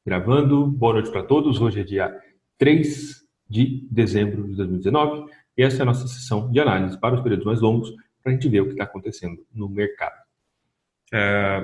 Gravando. Boa noite para todos. Hoje é dia 3 de dezembro de 2019 e essa é a nossa sessão de análise para os períodos mais longos para a gente ver o que está acontecendo no mercado.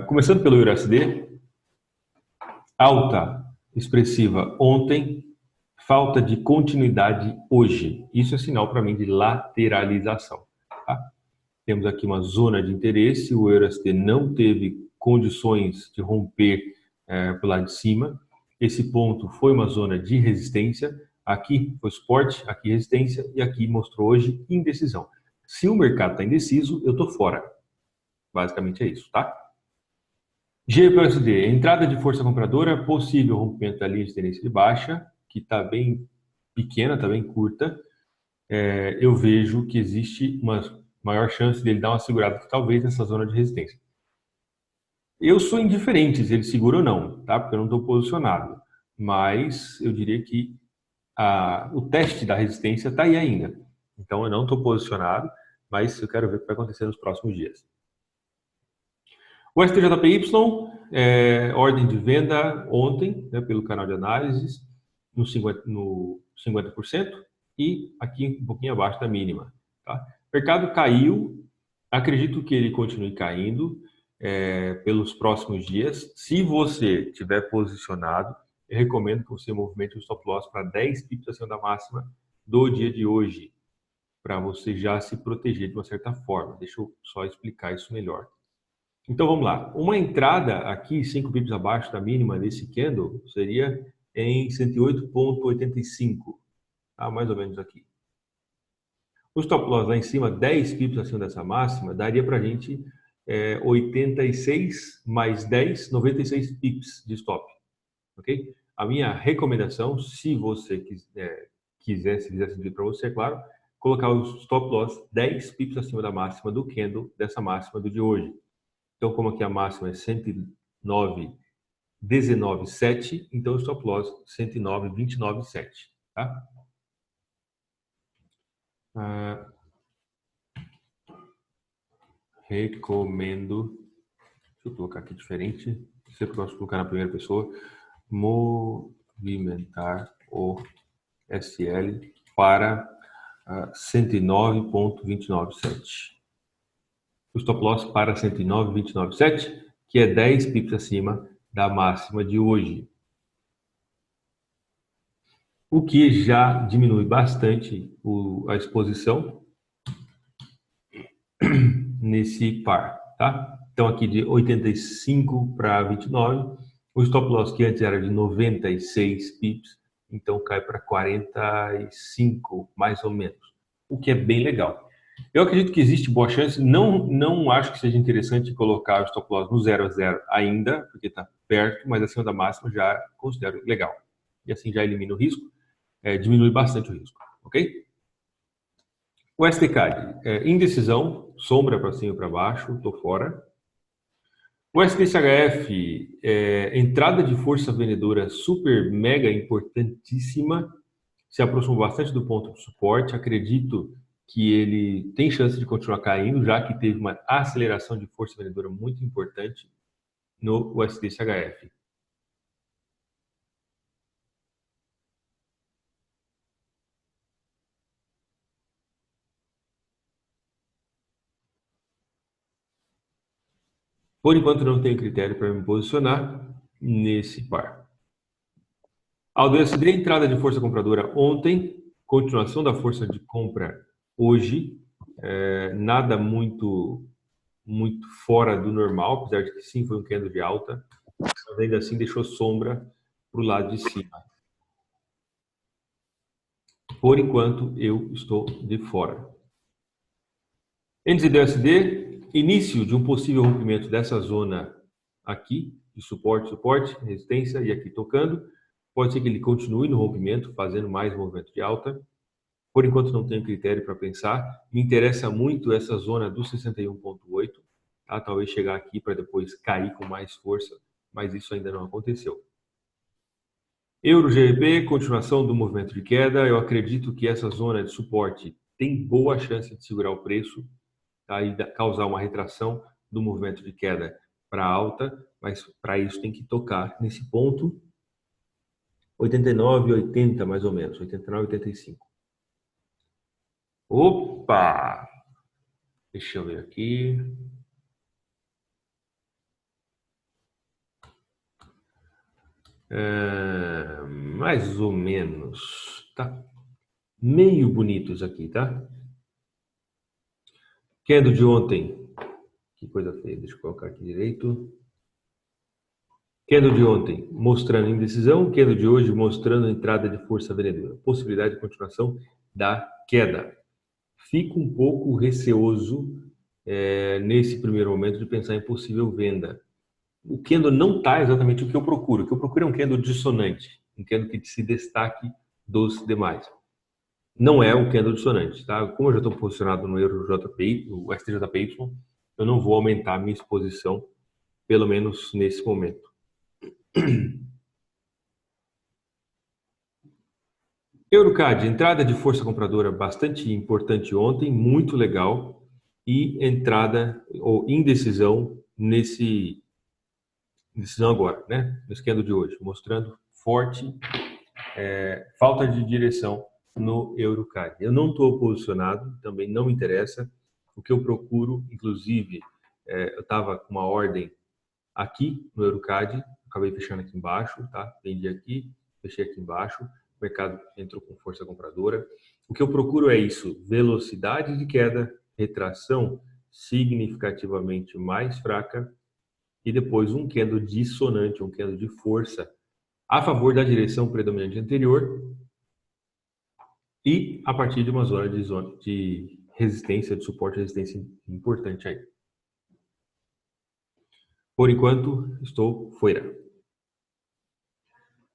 Começando pelo EURUSD, alta expressiva ontem, falta de continuidade hoje. Isso é sinal para mim de lateralização. Tá? Temos aqui uma zona de interesse, o EURUSD não teve condições de romper pelo lado de cima. Esse ponto foi uma zona de resistência, aqui foi suporte, aqui resistência e aqui mostrou hoje indecisão. Se o mercado está indeciso, eu estou fora. Basicamente é isso, tá? GBUSD, entrada de força compradora, possível rompimento da linha de tendência de baixa, que está bem pequena, está bem curta. Eu vejo que existe uma maior chance dele dar uma segurada, talvez nessa zona de resistência. Eu sou indiferente se ele segura ou não, tá? Porque eu não estou posicionado. Mas eu diria que o teste da resistência está aí ainda. Então eu não estou posicionado, mas eu quero ver o que vai acontecer nos próximos dias. O STJPY, ordem de venda ontem, né, pelo canal de análises, no 50% e aqui um pouquinho abaixo da mínima. Tá? O mercado caiu, acredito que ele continue caindo pelos próximos dias. Se você estiver posicionado, eu recomendo que você movimente o stop loss para 10 pips acima da máxima do dia de hoje, para você já se proteger de uma certa forma. Deixa eu só explicar isso melhor. Então vamos lá. Uma entrada aqui, 5 pips abaixo da mínima desse candle, seria em 108,85, tá? Mais ou menos aqui. O stop loss lá em cima, 10 pips acima dessa máxima, daria para a gente 86 mais 10, 96 pips de stop. Ok? A minha recomendação, se você quiser, se fizer sentido para você, é claro, colocar o stop loss 10 pips acima da máxima do candle, dessa máxima do de hoje. Então, como aqui a máxima é 109,19,7, então o stop loss 109,29,7, tá? Recomendo, deixa eu colocar aqui diferente, sempre gosto de colocar na primeira pessoa, movimentar o SL para 109,297. O stop loss para 109,297, que é 10 pips acima da máxima de hoje. O que já diminui bastante a exposição nesse par, tá? Então aqui de 85 para 29, o stop loss que antes era de 96 pips, então cai para 45 mais ou menos, o que é bem legal. Eu acredito que existe boa chance, não acho que seja interessante colocar o stop loss no 0 a 0 ainda, porque está perto, mas acima da máxima já considero legal. E assim já elimina o risco, diminui bastante o risco, ok? O STCAD, indecisão, sombra para cima e para baixo, estou fora. O SDCHF, entrada de força vendedora super mega importantíssima, se aproximou bastante do ponto de suporte, acredito que ele tem chance de continuar caindo, já que teve uma aceleração de força vendedora muito importante no USD-CHF. Por enquanto não tenho critério para me posicionar nesse par. Ao USD, entrada de força compradora ontem, continuação da força de compra hoje, nada muito fora do normal, apesar de que sim, foi um candle de alta, mas ainda assim deixou sombra para o lado de cima. Por enquanto, eu estou de fora. NZD, início de um possível rompimento dessa zona aqui, de suporte, resistência, e aqui tocando. Pode ser que ele continue no rompimento, fazendo mais movimento de alta. Por enquanto, não tenho critério para pensar. Me interessa muito essa zona do 61,8, tá? Talvez chegar aqui para depois cair com mais força, mas isso ainda não aconteceu. Euro-GBP, continuação do movimento de queda. Eu acredito que essa zona de suporte tem boa chance de segurar o preço, tá? E causar uma retração do movimento de queda para alta, mas para isso tem que tocar nesse ponto 89,80 mais ou menos, 89,85. Opa! Deixa eu ver aqui. Mais ou menos, tá? Meio bonitos aqui, tá? Candle de ontem. Que coisa feia, deixa eu colocar aqui direito. Candle de ontem mostrando indecisão, candle de hoje mostrando entrada de força vendedora. Possibilidade de continuação da queda. Fico um pouco receoso nesse primeiro momento de pensar em possível venda. O candle não está exatamente o que eu procuro. O que eu procuro é um candle dissonante, um candle que se destaque dos demais. Não é um candle dissonante, tá? Como eu já estou posicionado no Euro JPY, o STJPY, eu não vou aumentar a minha exposição, pelo menos nesse momento. Eurocad, entrada de força compradora bastante importante ontem, muito legal, e entrada ou indecisão decisão agora, né? No candle de hoje, mostrando forte falta de direção no Eurocad. Eu não estou posicionado, também não me interessa. O que eu procuro, inclusive, eu estava com uma ordem aqui no Eurocad, acabei fechando aqui embaixo, tá? Vendi aqui, fechei aqui embaixo, o mercado entrou com força compradora. O que eu procuro é isso, velocidade de queda, retração significativamente mais fraca e depois um candle dissonante, um candle de força a favor da direção predominante anterior e a partir de uma zona de resistência, de suporte e resistência importante aí. Por enquanto, estou fora.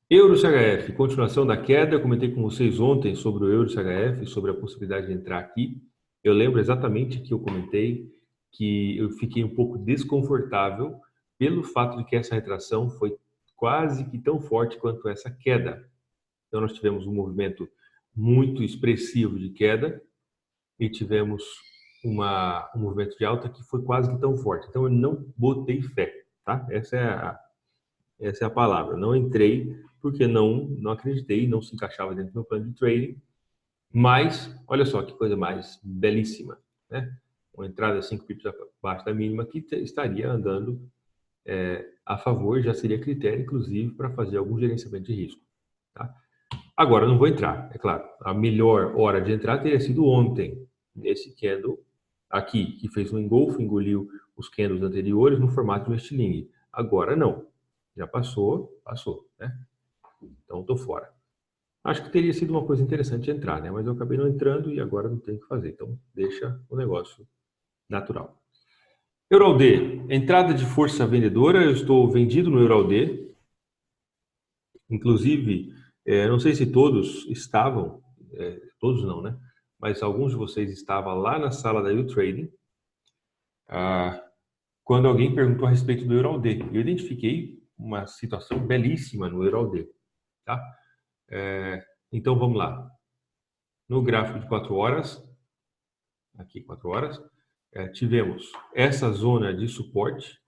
Euro CHF, continuação da queda. Eu comentei com vocês ontem sobre o Euro CHF, sobre a possibilidade de entrar aqui. Eu lembro exatamente que eu comentei que eu fiquei um pouco desconfortável pelo fato de que essa retração foi quase que tão forte quanto essa queda. Então, nós tivemos um movimento muito expressivo de queda e tivemos um movimento de alta que foi quase que tão forte. Então, eu não botei fé, tá? Essa é a palavra. Não entrei porque não acreditei, não se encaixava dentro do meu plano de trading. Mas, olha só que coisa mais belíssima, né? Uma entrada 5 pips abaixo da mínima que estaria andando a favor, já seria critério, inclusive, para fazer algum gerenciamento de risco, tá? Agora, eu não vou entrar, é claro. A melhor hora de entrar teria sido ontem, nesse candle aqui, que fez um engolfo, engoliu os candles anteriores no formato de estilingue. Agora, não. Já passou, né? Então, estou fora. Acho que teria sido uma coisa interessante entrar, né? Mas eu acabei não entrando e agora não tenho o que fazer. Então, deixa o negócio natural. EURALD, entrada de força vendedora. Eu estou vendido no EURALD. Inclusive, não sei se todos estavam, todos não, né? Mas alguns de vocês estavam lá na sala da U-Trading, quando alguém perguntou a respeito do EURALD. Eu identifiquei uma situação belíssima no EURALD, tá? Então, vamos lá. No gráfico de 4 horas, aqui 4 horas, tivemos essa zona de suporte,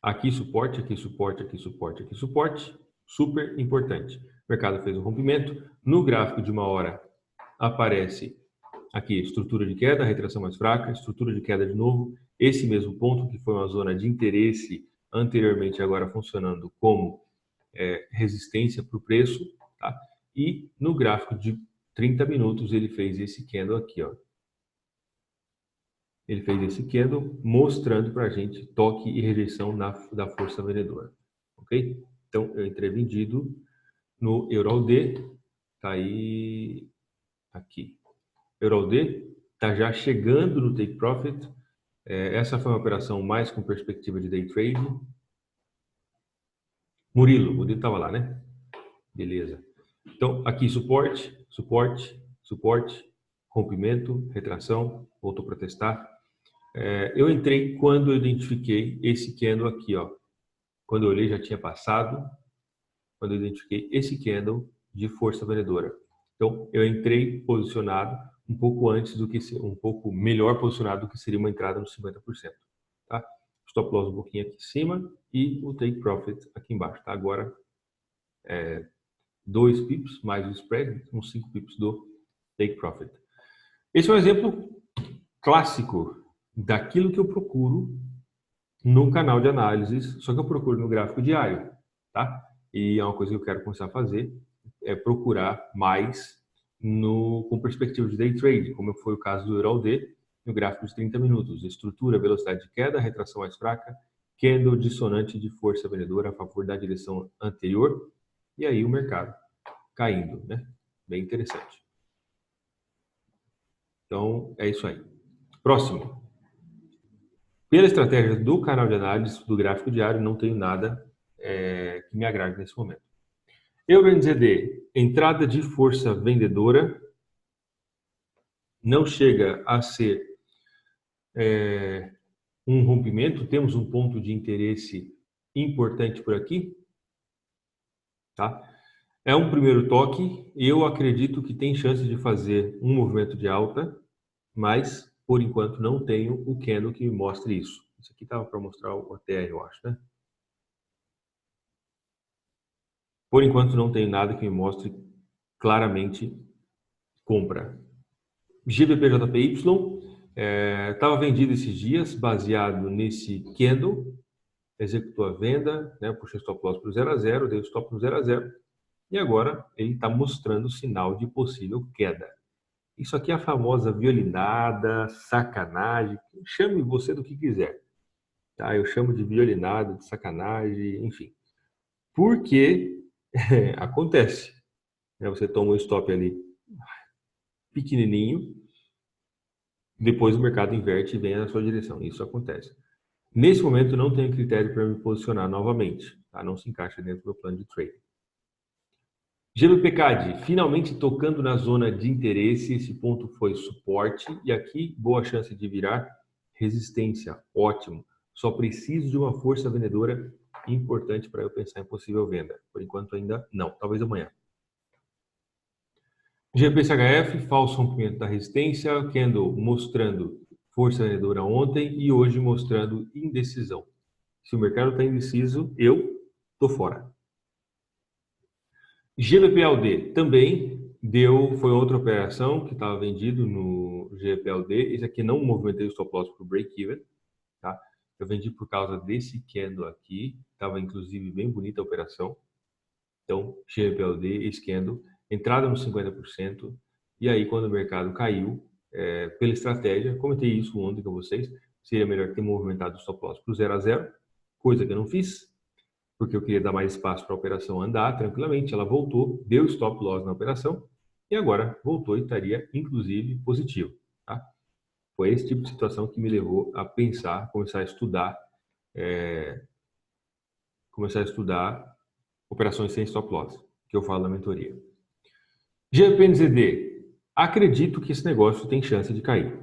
aqui suporte, aqui suporte, aqui suporte, aqui suporte, super importante. O mercado fez um rompimento. No gráfico de 1 hora aparece aqui estrutura de queda, retração mais fraca, estrutura de queda de novo. Esse mesmo ponto que foi uma zona de interesse anteriormente, agora funcionando como resistência para o preço, tá? E no gráfico de 30 minutos ele fez esse candle aqui, ó. Ele fez esse candle mostrando para a gente toque e rejeição da força vendedora, ok? Então, eu entrei vendido no EURALD, tá aí, aqui. EURALD tá já chegando no take profit. Essa foi uma operação mais com perspectiva de day trading. Murilo estava lá, né? Beleza. Então, aqui suporte, suporte, suporte, rompimento, retração, voltou para testar. Eu entrei quando eu identifiquei esse candle aqui, ó. Quando eu olhei já tinha passado, quando eu identifiquei esse candle de força vendedora. Então, eu entrei posicionado um pouco antes do que um pouco melhor posicionado do que seria uma entrada nos 50%, tá? stop loss um pouquinho aqui em cima e o take profit aqui embaixo, tá? Agora, 2 pips mais o spread, uns 5 pips do take profit. Esse é um exemplo clássico daquilo que eu procuro no canal de análises, só que eu procuro no gráfico diário, tá? E é uma coisa que eu quero começar a fazer, é procurar mais com perspectiva de day trade, como foi o caso do EURALD, no gráfico de 30 minutos. Estrutura, velocidade de queda, retração mais fraca, candle dissonante de força vendedora a favor da direção anterior, e aí o mercado caindo, né? Bem interessante. Então, é isso aí. Próximo. Pela estratégia do canal de análise do gráfico diário, não tenho nada que me agrade nesse momento. EURNZD, entrada de força vendedora, não chega a ser um rompimento, temos um ponto de interesse importante por aqui, tá? É um primeiro toque, eu acredito que tem chance de fazer um movimento de alta, mas por enquanto não tenho o candle que me mostre isso. Isso aqui estava para mostrar o OTR, eu acho, né? Por enquanto não tenho nada que me mostre claramente compra. GBPJPY estava vendido esses dias, baseado nesse candle, executou a venda, né, puxou stop loss para o 0 a 0, deu stop no 0 a 0, e agora ele está mostrando sinal de possível queda. Isso aqui é a famosa violinada, sacanagem, chame você do que quiser. Tá? Eu chamo de violinada, de sacanagem, enfim. Porque acontece. Né? Você toma um stop ali pequenininho, depois o mercado inverte e vem na sua direção. Isso acontece. Nesse momento, não tenho critério para me posicionar novamente. Tá? Não se encaixa dentro do meu plano de trade. GBPCAD, finalmente tocando na zona de interesse. Esse ponto foi suporte. E aqui, boa chance de virar resistência. Ótimo. Só preciso de uma força vendedora importante para eu pensar em possível venda. Por enquanto, ainda não. Talvez amanhã. GPCHF, falso rompimento da resistência, candle mostrando força vendedora ontem e hoje mostrando indecisão. Se o mercado está indeciso, eu estou fora. GBPLD também foi outra operação que estava vendido no GBPLD. Esse aqui não movimentei o stop loss para o break-even, tá? Eu vendi por causa desse candle aqui, estava inclusive bem bonita a operação. Então, GBPLD, esse candle, entrada nos 50%, e aí quando o mercado caiu, pela estratégia, comentei isso ontem com vocês, seria melhor ter movimentado o stop loss para o 0 a 0, coisa que eu não fiz, porque eu queria dar mais espaço para a operação andar tranquilamente. Ela voltou, deu stop loss na operação, e agora voltou e estaria, inclusive, positivo. Tá? Foi esse tipo de situação que me levou a pensar, começar a estudar operações sem stop loss, que eu falo na mentoria. GPNZD, acredito que esse negócio tem chance de cair.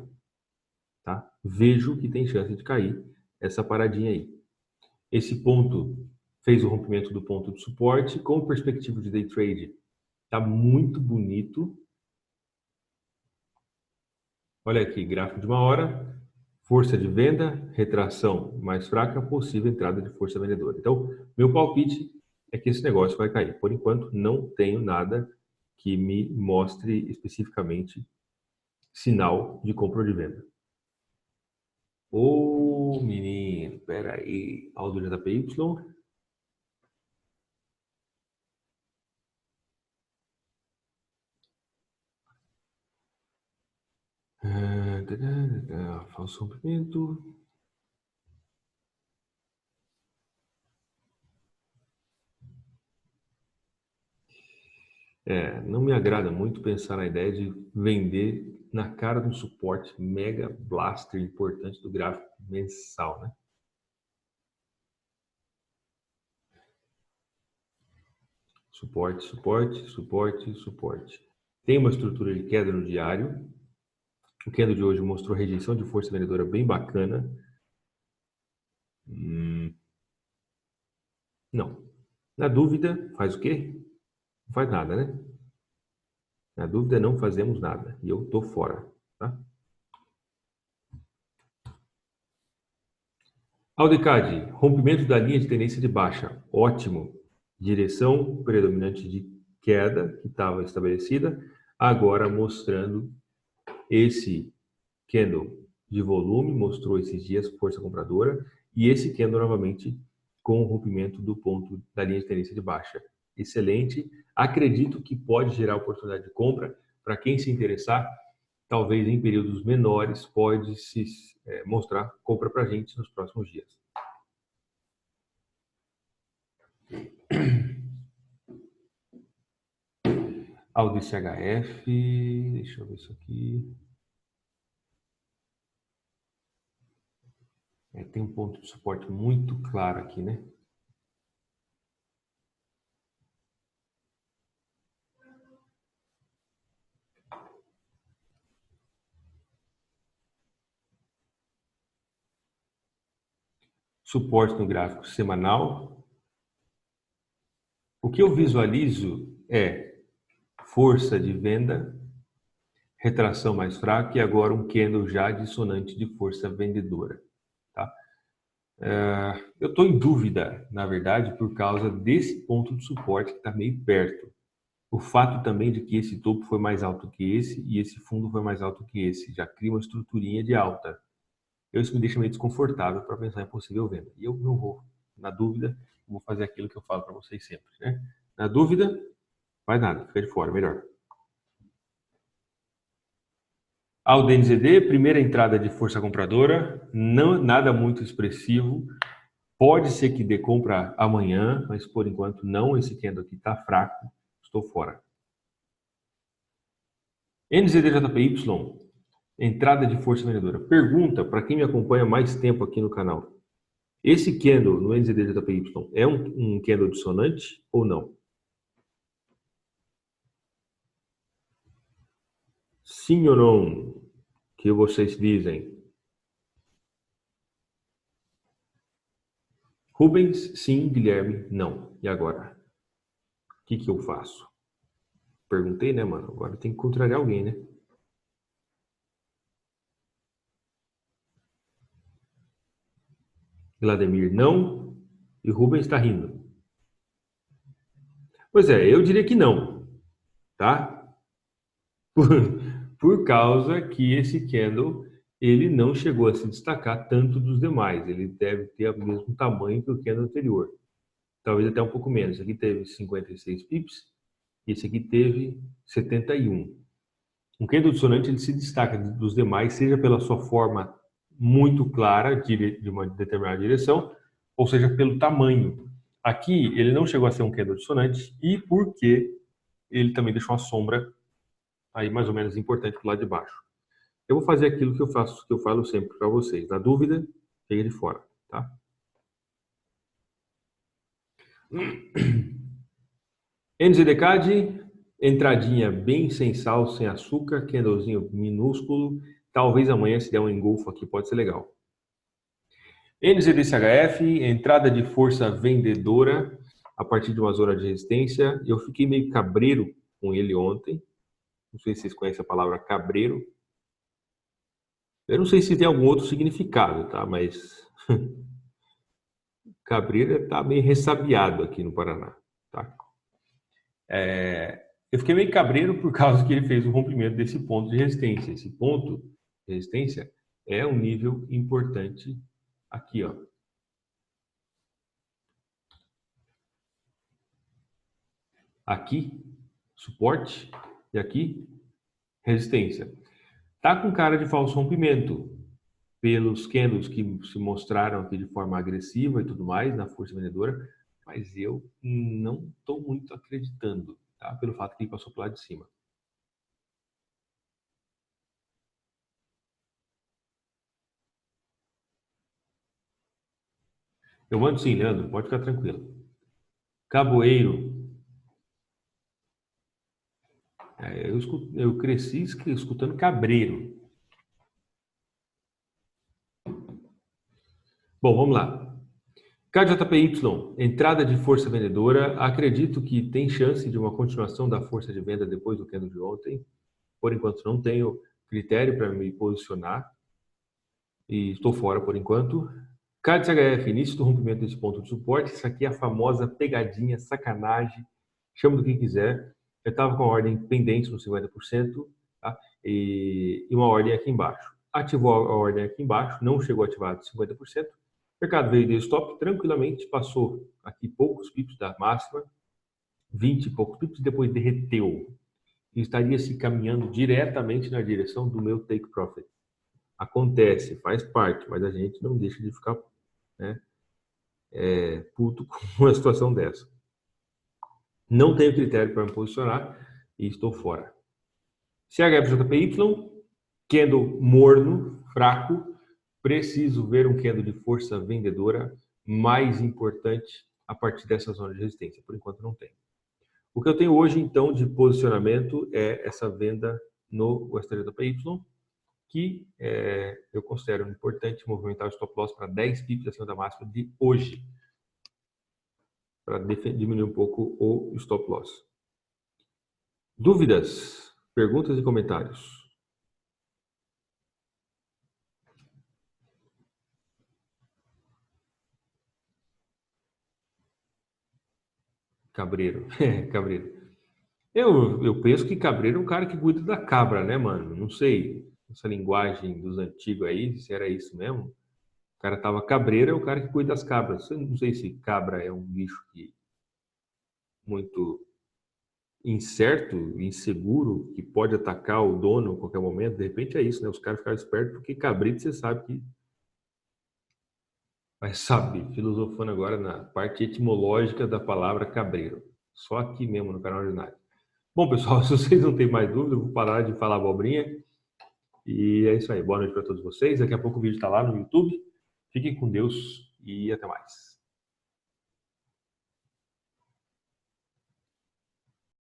Tá? Vejo que tem chance de cair essa paradinha aí. Esse ponto fez o rompimento do ponto de suporte, com perspectiva de day trade. Tá muito bonito. Olha aqui, gráfico de 1 hora, força de venda, retração mais fraca, possível entrada de força vendedora. Então, meu palpite é que esse negócio vai cair. Por enquanto, não tenho nada que me mostre especificamente sinal de compra ou de venda. Ô, menino, peraí. Aldo JPY. Falso rompimento. Não me agrada muito pensar na ideia de vender na cara de um suporte mega blaster importante do gráfico mensal, né? Suporte, suporte, suporte, suporte. Tem uma estrutura de queda no diário. O candle de hoje mostrou rejeição de força vendedora bem bacana. Não. Na dúvida, faz o quê? Não faz nada, né? Na dúvida, não fazemos nada. E eu tô fora, tá? Aldecad, rompimento da linha de tendência de baixa, ótimo. Direção predominante de queda que estava estabelecida, agora mostrando esse candle de volume, mostrou esses dias força compradora, e esse candle novamente com o rompimento do ponto da linha de tendência de baixa. Excelente. Acredito que pode gerar oportunidade de compra para quem se interessar. Talvez em períodos menores pode se mostrar compra para a gente nos próximos dias. Audice HF, deixa eu ver isso aqui. Tem um ponto de suporte muito claro aqui, né? Suporte no gráfico semanal. O que eu visualizo é força de venda, retração mais fraca e agora um candle já dissonante de força vendedora. Tá? Eu estou em dúvida, na verdade, por causa desse ponto de suporte que está meio perto. O fato também de que esse topo foi mais alto que esse e esse fundo foi mais alto que esse. Já cria uma estruturinha de alta. Isso me deixa meio desconfortável para pensar em possível venda. E eu não vou, na dúvida, vou fazer aquilo que eu falo para vocês sempre. Né? Na dúvida, faz nada, fica de fora, melhor. Ao DNZD, primeira entrada de força compradora, não nada muito expressivo. Pode ser que dê compra amanhã, mas por enquanto não. Esse candle aqui está fraco, estou fora. NZDJPY, entrada de força vendedora. Pergunta para quem me acompanha mais tempo aqui no canal. Esse candle no NZDJPY é um candle dissonante ou não? Sim ou não? O que vocês dizem? Rubens, sim. Guilherme, não. E agora? O que eu faço? Perguntei, né, mano? Agora tem que contrariar alguém, né? Vladimir, não. E Rubens está rindo. Pois é, eu diria que não, tá? Por causa que esse candle, ele não chegou a se destacar tanto dos demais. Ele deve ter o mesmo tamanho que o candle anterior. Talvez até um pouco menos. Esse aqui teve 56 pips e esse aqui teve 71. Um candle dissonante ele se destaca dos demais, seja pela sua forma muito clara de uma determinada direção, ou seja, pelo tamanho. Aqui ele não chegou a ser um candle dissonante e porque ele também deixou uma sombra aí mais ou menos importante do lado de baixo. Eu vou fazer aquilo que eu faço, que eu falo sempre para vocês. Na dúvida, fica de fora, tá? NZDCAD, entradinha bem sem sal, sem açúcar, candlezinho minúsculo. Talvez amanhã se der um engolfo aqui, pode ser legal. NZDCHF, entrada de força vendedora a partir de uma zona de resistência. Eu fiquei meio cabreiro com ele ontem. Não sei se vocês conhecem a palavra cabreiro. Eu não sei se tem algum outro significado, tá? Mas cabreiro está meio ressabiado aqui no Paraná, tá? Eu fiquei meio cabreiro por causa que ele fez o rompimento desse ponto de resistência. Esse ponto de resistência é um nível importante aqui, ó. Aqui, suporte, e aqui, resistência. Tá com cara de falso rompimento, pelos candles que se mostraram aqui de forma agressiva e tudo mais, na força vendedora, mas eu não estou muito acreditando, tá? Pelo fato que ele passou para lado de cima. Eu mando sim, Leandro, pode ficar tranquilo. Caboeiro. Eu cresci escutando cabreiro. Bom, vamos lá. KJPY, entrada de força vendedora. Acredito que tem chance de uma continuação da força de venda depois do candle de ontem. Por enquanto, não tenho critério para me posicionar. E estou fora por enquanto. CAD-CHF, início do rompimento desse ponto de suporte. Isso aqui é a famosa pegadinha, sacanagem, chama do que quiser. Eu estava com a ordem pendente no 50%, tá? E uma ordem aqui embaixo. Ativou a ordem aqui embaixo, não chegou a ativar de 50%. O mercado veio de stop tranquilamente, passou aqui poucos pips da máxima, 20 e poucos pips, e depois derreteu. E estaria se caminhando diretamente na direção do meu take profit. Acontece, faz parte, mas a gente não deixa de ficar, né, puto com uma situação dessa. Não tenho critério para me posicionar e estou fora. CHFJPY, candle morno, fraco. Preciso ver um candle de força vendedora mais importante a partir dessa zona de resistência. Por enquanto não tem. O que eu tenho hoje, então, de posicionamento é essa venda no STJPY, que eu considero importante movimentar o stop loss para 10 pips acima da máxima de hoje, para diminuir um pouco o stop loss. Dúvidas, perguntas e comentários? Cabreiro, Cabreiro. Eu penso que Cabreiro é um cara que cuida da cabra, né, mano? Não sei, essa linguagem dos antigos aí, se era isso mesmo. O cara tava cabreiro, é o cara que cuida das cabras. Eu não sei se cabra é um bicho que muito incerto, inseguro, que pode atacar o dono a qualquer momento. De repente é isso, né? Os caras ficaram espertos porque cabrito você sabe que... Mas sabe, filosofando agora na parte etimológica da palavra cabreiro. Só aqui mesmo no canal Ordinário. Bom, pessoal, se vocês não têm mais dúvida, eu vou parar de falar abobrinha. E é isso aí. Boa noite para todos vocês. Daqui a pouco o vídeo está lá no YouTube. Fiquem com Deus e até mais.